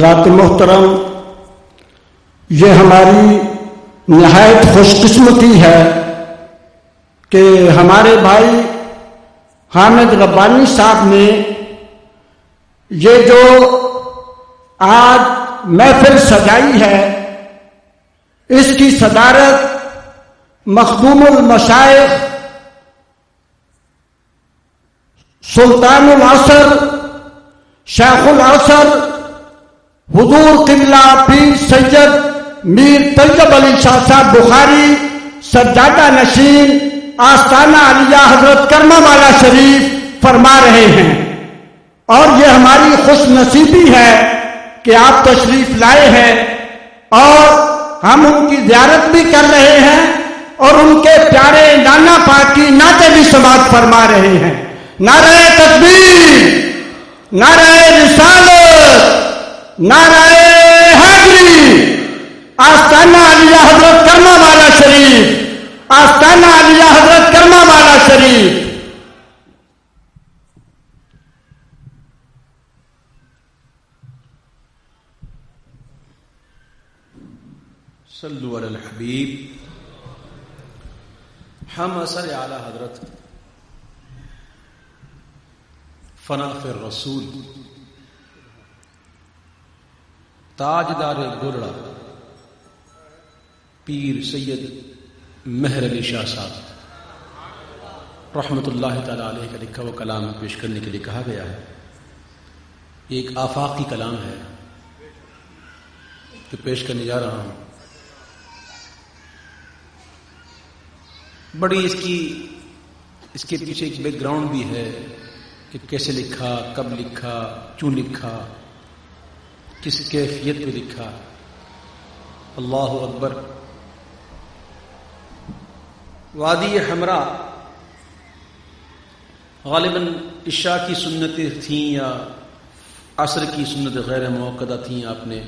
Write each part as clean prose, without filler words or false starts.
حضرات محترم، یہ ہماری نہایت خوش قسمتی ہے کہ ہمارے بھائی حامد ربانی صاحب نے یہ جو آج محفل سجائی ہے اس کی صدارت مخدوم المشائخ سلطان العصر شیخ العصر حضور قبلہ پیر سید میر طیب علی شاہ صاحب بخاری سجادہ نشین آستانہ علیہ حضرت کرما والا شریف فرما رہے ہیں، اور یہ ہماری خوش نصیبی ہے کہ آپ تشریف لائے ہیں اور ہم ان کی زیارت بھی کر رہے ہیں اور ان کے پیارے نانا پاک کی نعتیں بھی سماعت فرما رہے ہیں۔ نعرہ تکبیر، نعرہ رسالت، نعرہ حیدری، آستانہ علیہ حضرت کرما والا شریف، آستانہ علیہ حضرت کرما والا شریف۔ صلو علی الحبیب۔ ہم اثر اعلی حضرت فنا فی الرسول تاجدار گرڑا پیر سید مہر علی شاہ صاحب رحمۃ اللہ تعالی علیہ کا لکھا وہ کلام پیش کرنے کے لیے کہا گیا ہے۔ یہ ایک آفاقی کلام ہے جو پیش کرنے جا رہا ہوں۔ بڑی اس کے پیچھے ایک بیک گراؤنڈ بھی ہے کہ کیسے لکھا، کب لکھا، کیوں لکھا، کس کیفیت پہ لکھا۔ اللہ اکبر۔ وادی حمراء غالباً عشاء کی سنتیں تھیں یا عصر کی سنتیں غیر موقدہ تھیں، آپ نے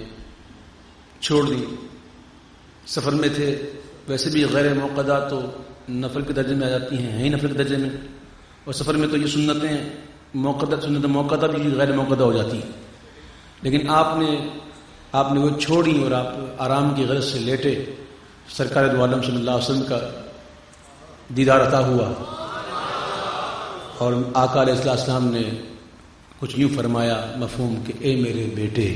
چھوڑ دی، سفر میں تھے۔ ویسے بھی غیر موقدہ تو نفل کے درجے میں آ جاتی ہیں ہی نفل کے درجے میں، اور سفر میں تو یہ سنتیں موقدہ بھی غیر موقدہ ہو جاتی ہیں، لیکن آپ نے وہ چھوڑی اور آپ آرام کی غرض سے لیٹے۔ سرکار دو عالم صلی اللہ علیہ وسلم کا دیدار عطا ہوا اور آقا علیہ السلام نے کچھ یوں فرمایا مفہوم کہ اے میرے بیٹے،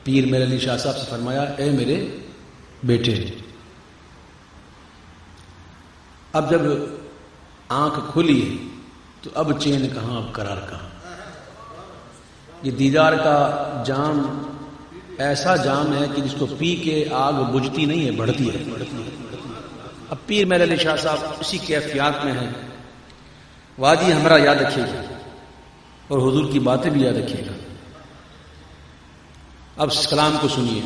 پیر مہر علی شاہ صاحب سے فرمایا اے میرے بیٹے۔ اب جب آنکھ کھلی تو اب چین کہاں، اب قرار کہاں۔ یہ دیدار کا جام ایسا جام ہے کہ جس کو پی کے آگ بجھتی نہیں ہے، بڑھتی ہے۔ اب پیر مہر علی شاہ صاحب اسی کیفیات میں ہیں۔ وادی حمراء یاد رکھیے گا اور حضور کی باتیں بھی یاد رکھیے گا۔ اب اس کلام کو سنیے۔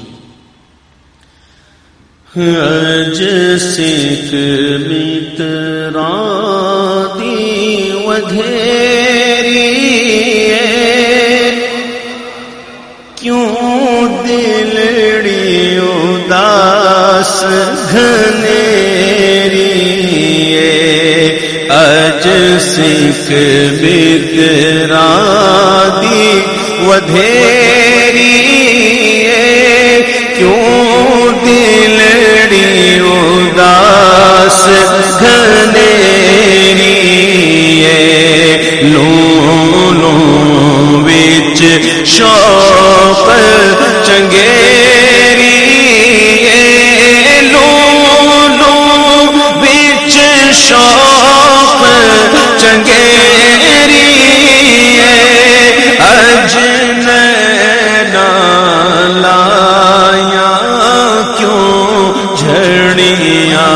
سکھ مترادی ودھیری کیوں دلڑی اداس گھنیری اج سکھ مترادی ودھیری کیوں دلڑی اداس گھنیری لوں لوں وچ شوق چنگیری لوں لوں وچ شوق چنگیری اج نینا لایا کیوں جھڑیاں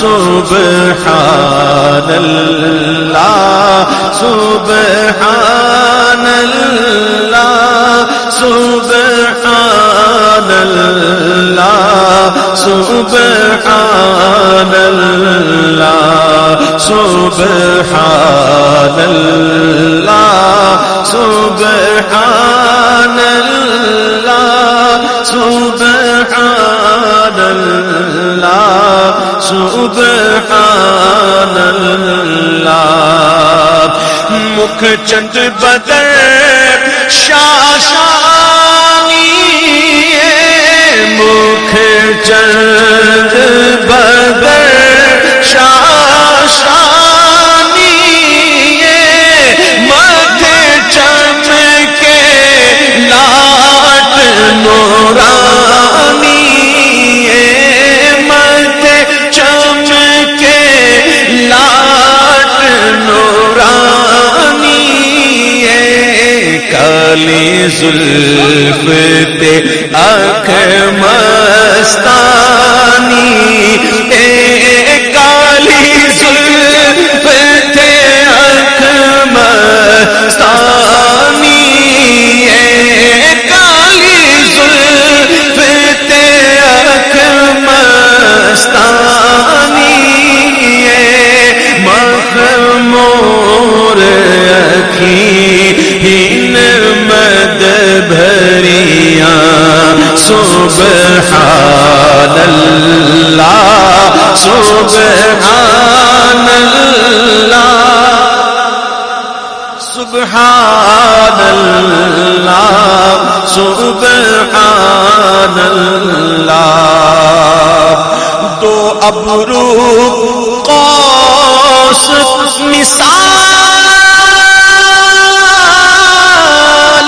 سبحان اللہ سبحان اللہ سبحان اللہ سبحان اللہ سبحان اللہ سبحان اللہ سبحان اللہ سبحان اللہ مکھ چند بدر شاشانی مکھ چند بدر شاشانی مدھ چمکے لاٹ نورانی مدھ چمکے لاٹ نورانی کالی زلف تے آنکھ مستانی کالی زلف تے آنکھ مستانی کالی زلف تے آنکھ مستانی مخمور اکھیں مد بھریاں سبحان اللہ سبحان اللہ سبحان اللہ سبحان اللہ دو ابرو قوس مثال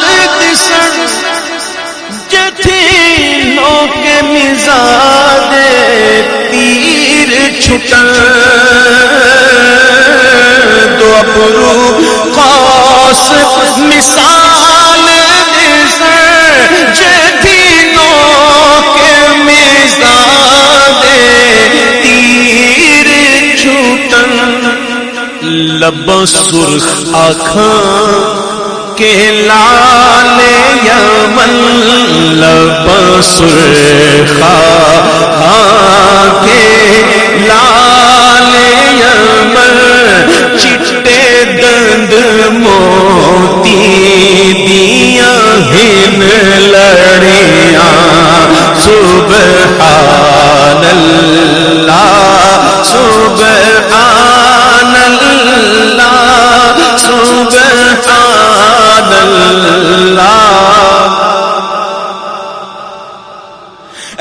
دسن جتھینوں کے مزاج تیر چھٹن دو ابرو قوس مثال دسن جتھینوں کے مزاج تیر چھٹن لب سرخ آنکھاں کے لال یمن لب سرخ آنکھاں کے لال یمن چٹے دند موتی دیاں ہن لڑیاں سبحان اللہ سبحان اللہ سبحان اللہ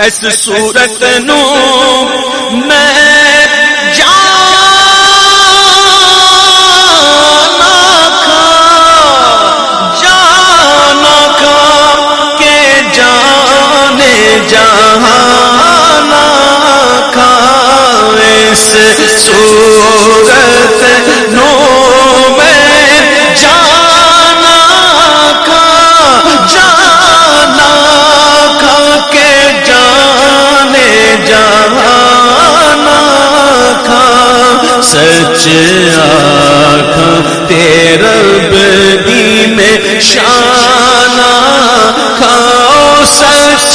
اس صورت نو میں جانا کھا کہ جانے جہانا کھا اس صورت نو میں جانا کھا کہ جانے جہانا کھا سچ آنکھاں تیرا بدی میں شانہ کھاؤ سچ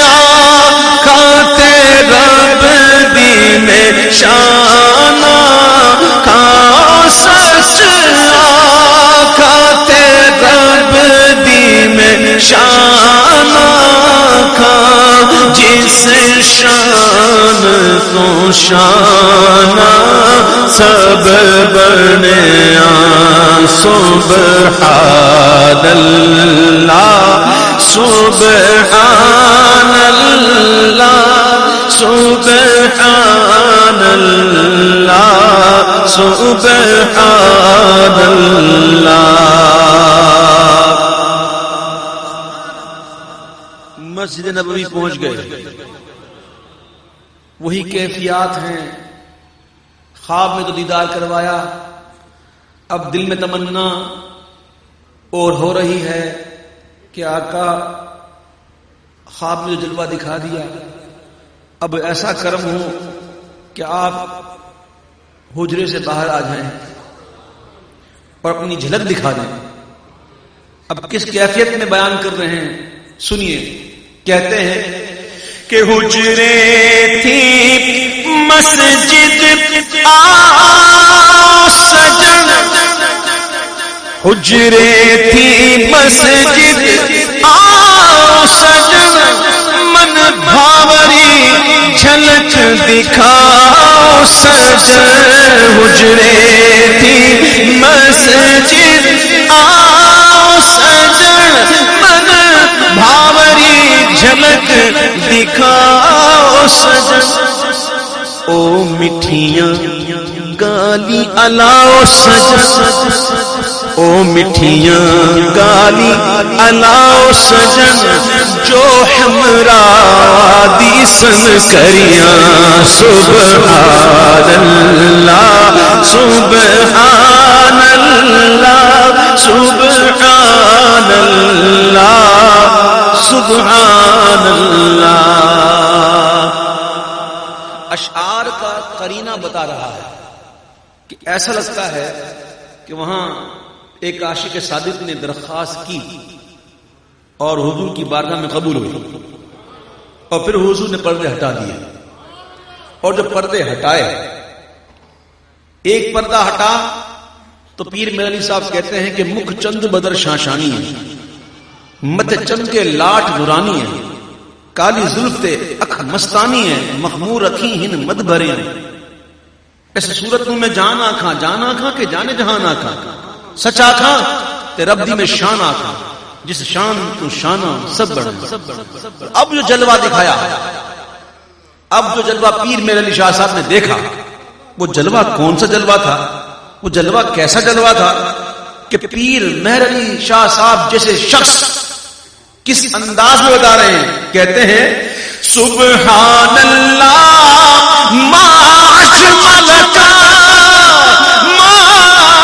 آنکھاں تیرا بدی میں شانہ کھاؤ سچ آنکھاں تیرا بدی میں شانہ کھا جس شان تو شانہ سب بنیا سبحان اللہ سبحان اللہ سبحان اللہ سبحان اللہ مسجد نبوی پہنچ گئے وہی کیفیات ہیں خواب میں تو دیدار کروایا اب دل میں تمنا اور ہو رہی ہے کہ آقا خواب میں جو جلوہ دکھا دیا اب ایسا کرم ہو کہ آپ حجرے سے باہر آ جائیں اور اپنی جھلک دکھا دیں. اب کس کیفیت میں بیان کر رہے ہیں سنیے. کہتے ہیں کہ حجرے تھی مسجد آؤ سجن، حجرے تھی مسجد آؤ سجن، من بھاوری جھلک دکھاؤ سجن، حجرے تھی مسجد آؤ سجن، دکھاؤ سجن او مٹھیاں گالی الاؤ سجن او مٹھیاں گالی الاؤ سجن جو ہمراہ دی سن کریاں سبحان اللہ سبحان اللہ سبحان اللہ سبحان اللہ۔ اشعار کا قرینہ بتا رہا ہے کہ ایسا لگتا ہے کہ وہاں ایک عاشق صادق نے درخواست کی اور حضور کی بارگاہ میں قبول ہوئی، اور پھر حضور نے پردے ہٹا دیے، اور جب پردے ہٹائے، ایک پردہ ہٹا تو پیر میرے علی صاحب کہتے ہیں کہ مکھ چند بدر شاشانی ہے، مت چند کے لاٹ نورانی ہے، کالی زلف تے اکھ مستانی ہے، مخمور اکھی ہن مد بھرے ہیں، ایسے صورت میں جان آکھاں کہ جانے جہان آکھاں، سچ آکھاں تے رب دی میں شان آکھاں، جس شان تو شانہ سب بڑھ۔ اب جو جلوہ دکھایا، اب جو جلوہ پیر میرے علی شاہ صاحب نے دیکھا، وہ جلوہ کون سا جلوہ تھا؟ وہ جلوہ کیسا جلوہ تھا کہ پیر مہر علی شاہ صاحب جیسے شخص کس انداز میں بتا رہے ہیں، کہتے ہیں سبحان اللہ ما اجمل کا ما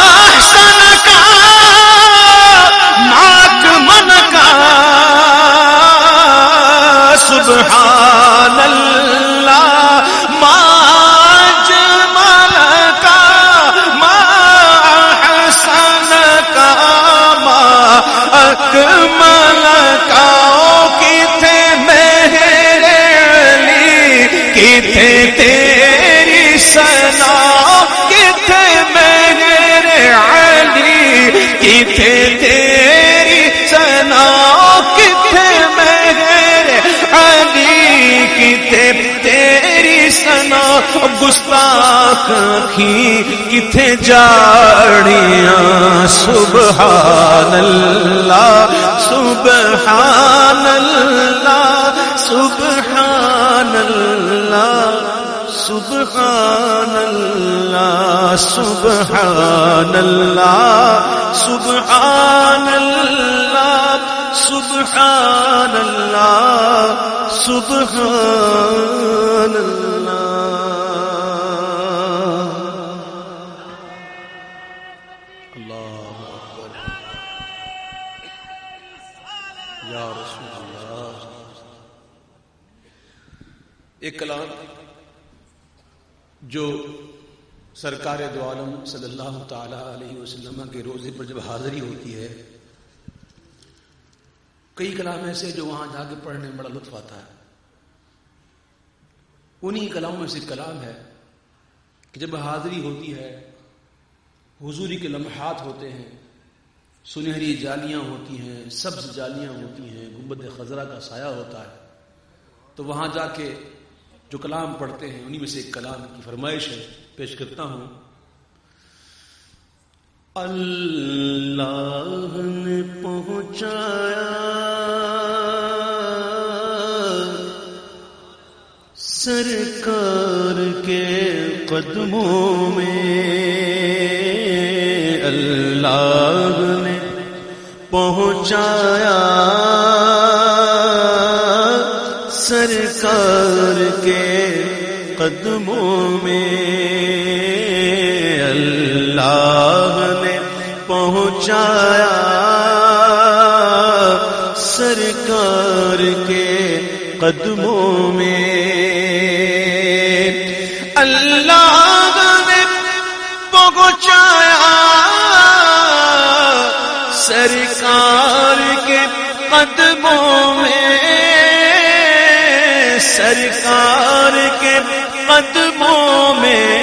احسن کا ما اکمل کا سبحان اللہ ما اجمل کا ما احسن کا ما اکمل کا کتھے میرے علی کتھے تیری ثنا کتھے میرے علی کتھے تیری ثنا کتھے میرے علی کتھے تیری ثنا گستاخ کی کتھے جاڑیاں سبحان اللہ سبحان اللہ سبحان اللہ سبحان اللہ سبحان اللہ سبحان اللہ سبحان اللہ سبحان اللہ۔ اللہ اکبر یا رسول اللہ۔ ایک کلام جو سرکار دو عالم صلی اللہ تعالی علیہ وسلم کے روزے پر جب حاضری ہوتی ہے، کئی کلام ایسے جو وہاں جا کے پڑھنے میں بڑا لطف آتا ہے۔ انہی کلاموں میں سے کلام ہے کہ جب حاضری ہوتی ہے، حضوری کے لمحات ہوتے ہیں، سنہری جالیاں ہوتی ہیں، سبز جالیاں ہوتی ہیں، گنبد خضرا کا سایہ ہوتا ہے، تو وہاں جا کے جو کلام پڑھتے ہیں انہی میں سے ایک کلام کی فرمائش ہے، پیش کرتا ہوں۔ اللہ نے پہنچایا سرکار کے قدموں میں، اللہ نے پہنچایا سرکار کے قدموں میں، اللہ نے پہنچایا سرکار کے قدموں میں، اللہ نے پہنچایا سرکار کے قدموں میں، سرکار کے قدموں میں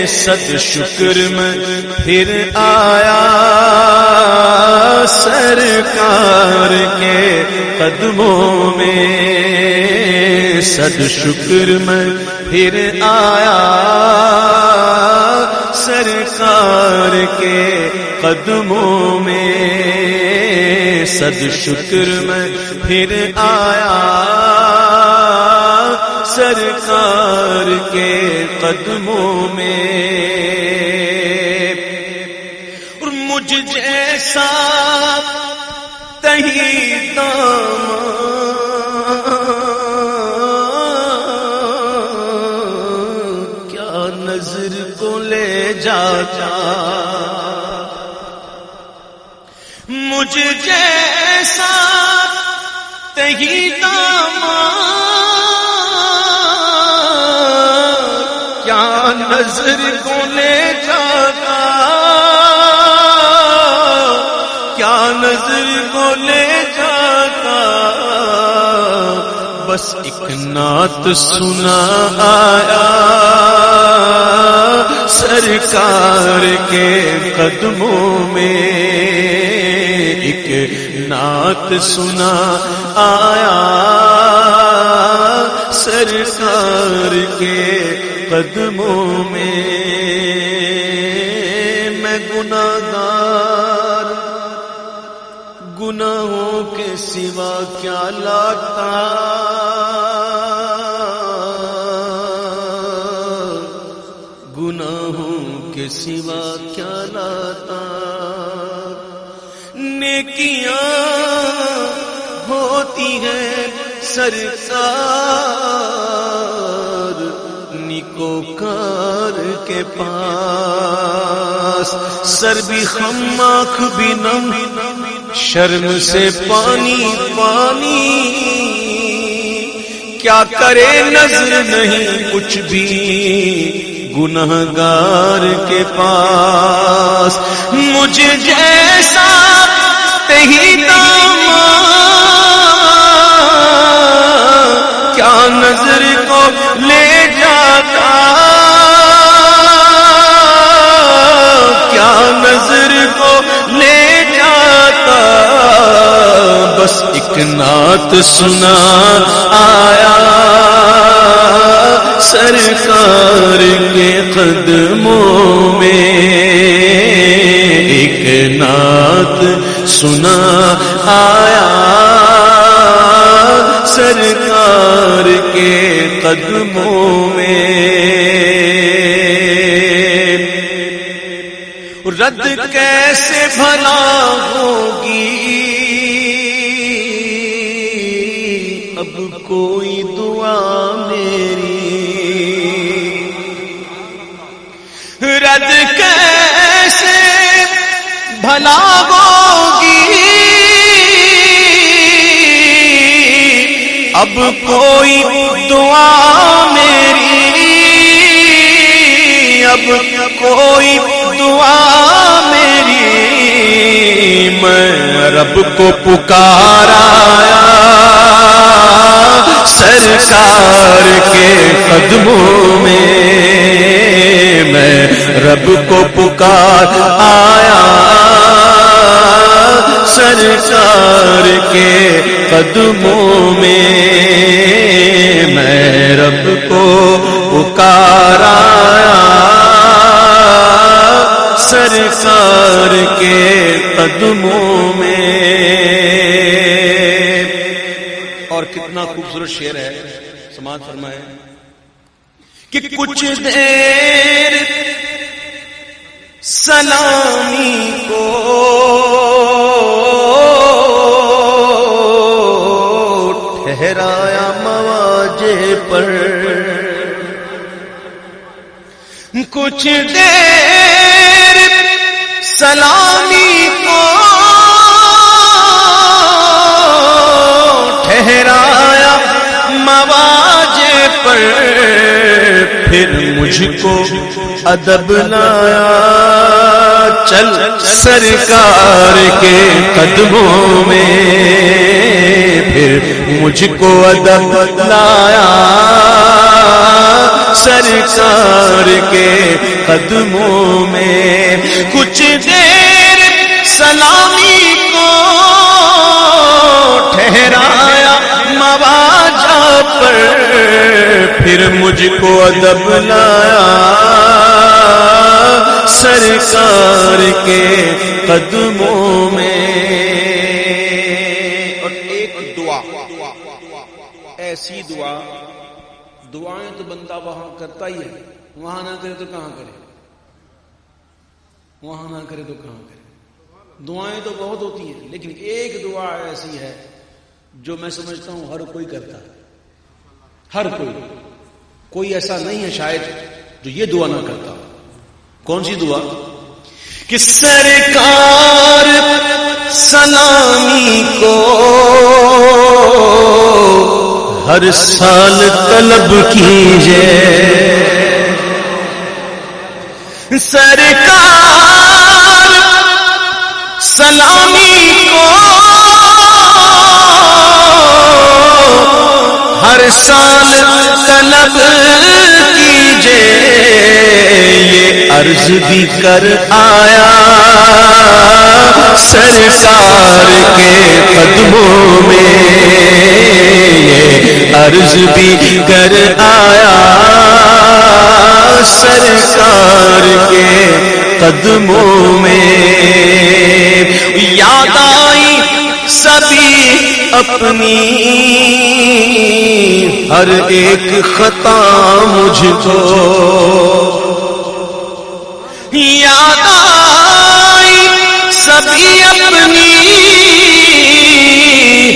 صد شکر میں پھر آیا سرکار کے قدموں میں، صد شکر میں پھر آیا سرکار کے قدموں میں، صد شکر میں پھر آیا سرکار کے قدموں میں، اور مجھ جیسا تہی دامن کیا نظر کو لے جاتا، مجھ جیسا تہی دامن کیا نظر کو لے جاتا، کیا نظر کو لے جاتا، بس ایک نعت سنا آیا سرکار کے قدموں میں، ایک نعت سنا آیا سرکار کے قدموں میں، میں گناہگار گناہوں کے سوا کیا لاتا، گناہوں کے سوا کیا لاتا، نیکیاں ہوتی ہیں سرکار نیکوکار کے پاس، سر بھی خم آنکھ بھی نم، شرم سے پانی پانی، کیا کرے نظر نہیں کچھ بھی گنہگار کے پاس، مجھے جیسا تہی دامن کیا نظر کو لے جاتا، کیا نظر کو لے جاتا، بس ایک نعت سنا آیا سرکار کے قدموں میں، ایک نعت سنا آیا سرکار کے قدموں میں، رد کیسے بھلا ہوگی اب کوئی دعا میری، رد کیسے بھلا ہوگی اب کوئی دعا میری، اب کوئی دعا میری، میں رب کو پکارا سرکار کے قدموں میں، میں رب کو پکار آیا سرکار کے قدموں میں، میں رب کو پکار آیا سرکار کے قدموں میں۔ اور کتنا خوبصورت شعر ہے، سماعت فرمائے کہ کچھ دیر سلامی کو ٹھہرایا مواجہ پر، کچھ دیر سلامی کو ٹھہرایا مواجہ پر، پھر مجھ کو ادب لایا چل سرکار کے قدموں میں، پھر مجھ کو ادب لایا سرکار کے قدموں میں، کچھ دیر سلامی کو ٹھہرایا مواجہ پر، پھر مجھ کو ادب لایا سرکار کے قدموں میں۔ ایک دعا، ایسی دعائیں تو بندہ وہاں کرتا ہی ہے، وہاں نہ کرے تو کہاں کرے، وہاں نہ کرے تو کہاں کرے. دعائیں تو بہت ہوتی ہیں، لیکن ایک دعا ایسی ہے جو میں سمجھتا ہوں ہر کوئی کرتا ہے. ہر کوئی ایسا نہیں ہے شاید جو یہ دعا نہ کرتا. کون سی دعا؟ کہ سرکار سلامی کو ہر سال طلب کیجئے، سرکار سلامی کو ہر سال طلب کیجئے، یہ عرض بھی کر آیا سرکار کے قدموں میں، یہ عرض بھی کر آیا سرکار کے قدموں میں. یاد آئی سبھی اپنی ہر ایک خطا مجھ کو، یاد آئی سبھی اپنی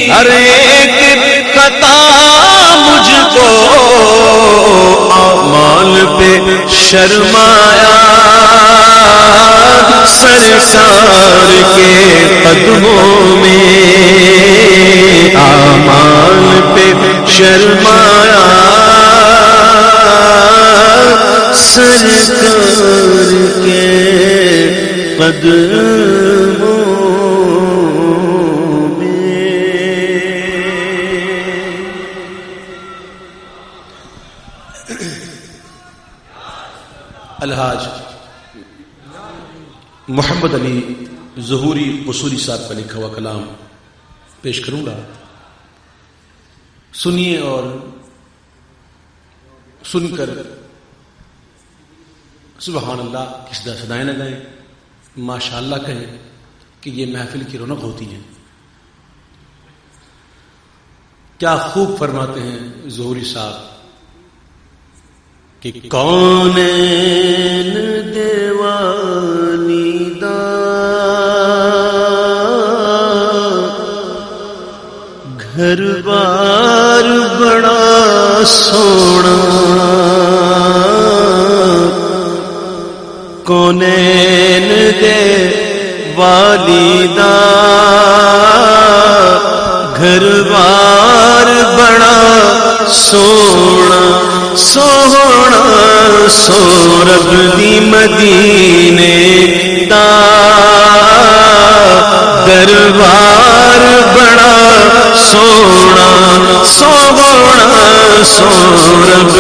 ہر ایک خطا مجھ کو، اعمال پہ شرمایا سرکار کے قدموں میں، اعمال پہ شرمایا سرکار کے قدموں میں. الحاج محمد علی ظہوری قصوری صاحب کا لکھا ہوا کلام پیش کروں گا. سنیے اور سن کر سبحان اللہ کس طرح صدائیں لگائیں، ماشاء اللہ کہیں کہ یہ محفل کی رونق ہوتی ہے. کیا خوب فرماتے ہیں ظہوری صاحب کہ کونین دیوانی دا گھر بار بڑا سونا، کونین دے والیدا گھر بار بڑا سونا، سونا سورب دی مدینے دا دربار بڑا سونا، سونا سورب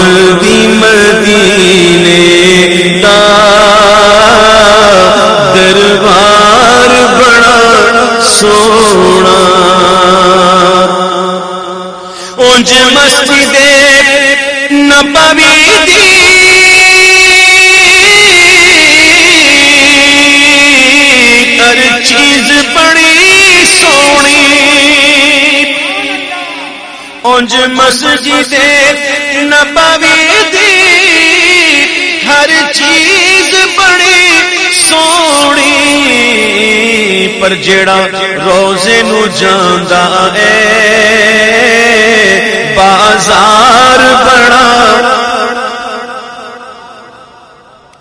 دی مدینے دا دربار بڑا سونا. اونج مسجد نبوی دی ہر چیز بڑی سونی، اونج مسجد نبوی دی ہر چیز بڑی سونی، پر جیڑا روزے نو جاندا اے بازار بڑا.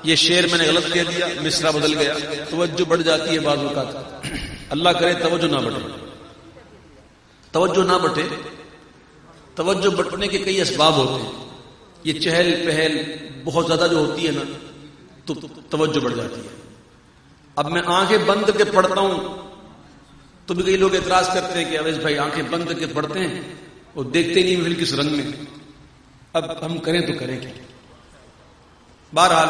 یہ شعر میں نے غلط کہہ دیا، مصرع بدل گیا، توجہ بڑھ جاتی ہے بعض اوقات. اللہ کرے توجہ نہ بٹے، توجہ نہ بٹے. توجہ بٹنے کے کئی اسباب ہوتے ہیں. یہ چہل پہل بہت زیادہ جو ہوتی ہے نا تو توجہ بڑھ جاتی ہے. اب میں آنکھیں بند کر کے پڑھتا ہوں تو بھی کئی لوگ اعتراض کرتے ہیں کہ اویس بھائی آنکھیں بند کر کے پڑھتے ہیں اور دیکھتے نہیں محفل کس رنگ میں. اب ہم کریں تو کریں کیا؟ بہرحال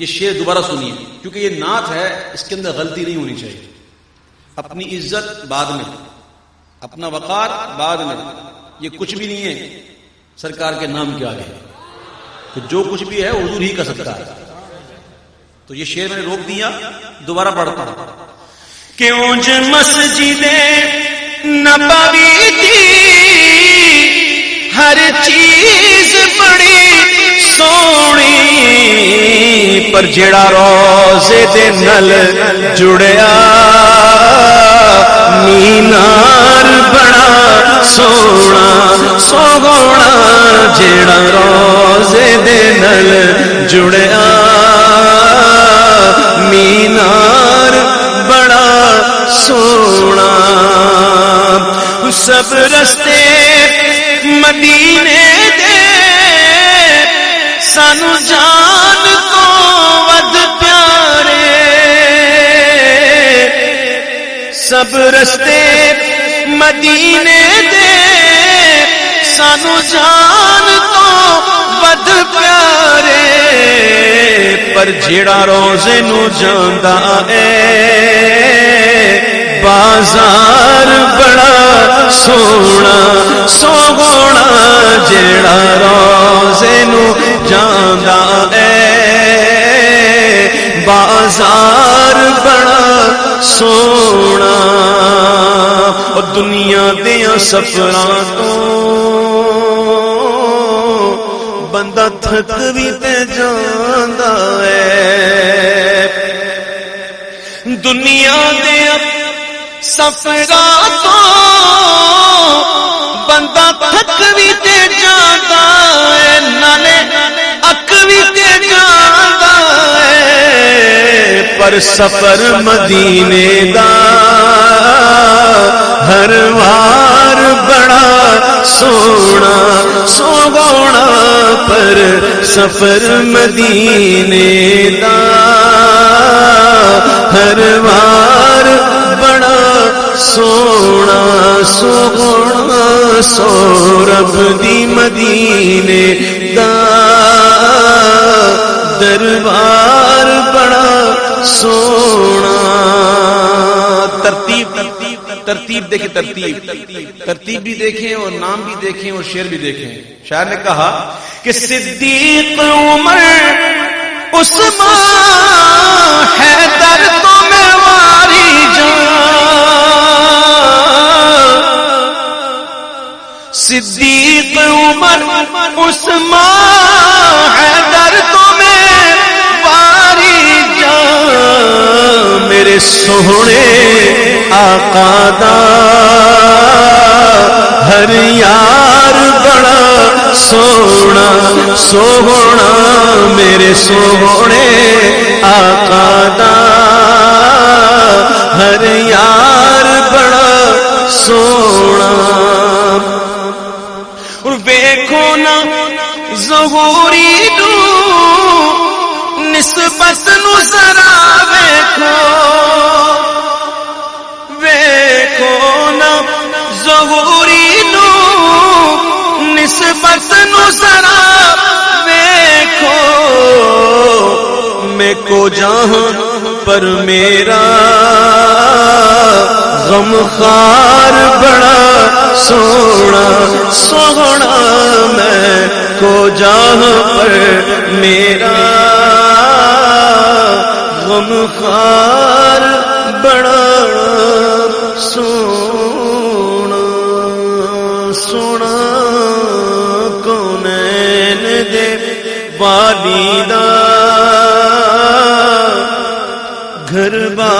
یہ شعر دوبارہ سنیے کیونکہ یہ نعت ہے، اس کے اندر غلطی نہیں ہونی چاہیے. اپنی عزت بعد میں، اپنا وقار بعد میں، یہ کچھ بھی نہیں ہے سرکار کے نام کے آگے. تو جو کچھ بھی ہے حضور ہی کا صدقہ ہے. تو یہ شعر میں نے روک دیا، دوبارہ پڑھتا ہوں. کہ اونج مسجد نبوی دی پر جیڑا روزے دے نل جڑیا مینار بڑا سونا سوگونا جیڑا روزے دے نل جڑیا مینار بڑا سونا سب رستے مدینے دے سانو جان تو ود پیارے سب رستے مدینے دے سانو جان تو ود پیارے پر جیڑا روزے نو جاندا اے بازار بڑا سونا سوگونا جیڑا روزے نو جاندا اے بازار بڑا سونا اور دنیا دیاں سفراں تو بندہ تھک بھی تے جاندا اے دنیا دیاں سفراں تو بندہ تھک بھی تے جاندا اے نالے اک بھی تے جاندا اے پر سفر مدینے دا ہر وار بڑا سونا سوگونا پر سفر مدینے دا ہر وار بڑا سونا سوگونا سورب دی مدینے دا دربار بڑا سونا ترتیب دیکھیں ترتیب بھی دیکھیں اور نام بھی دیکھیں اور شعر بھی دیکھیں شاعر نے کہا کہ صدیق عمر عثمان حیدر تو میں واری جان صدیق عمر عثمان حیدر تو میں واری جان میرے سونے آقا دا ہر یار بڑا سونا سونا میرے سونے آقا دا ہر یار بڑا سونا ویکھو نا ظہوری نو نسبت نو ذرا ویکھو نا ظہوری نو نسبت نو ذرا ویکھو میں کو جہاں پر میرا غم خار بڑا سونا سونا میں کو جہاں پر میرا غم خار بڑا سونا سونا کونین دے والی دا گھر با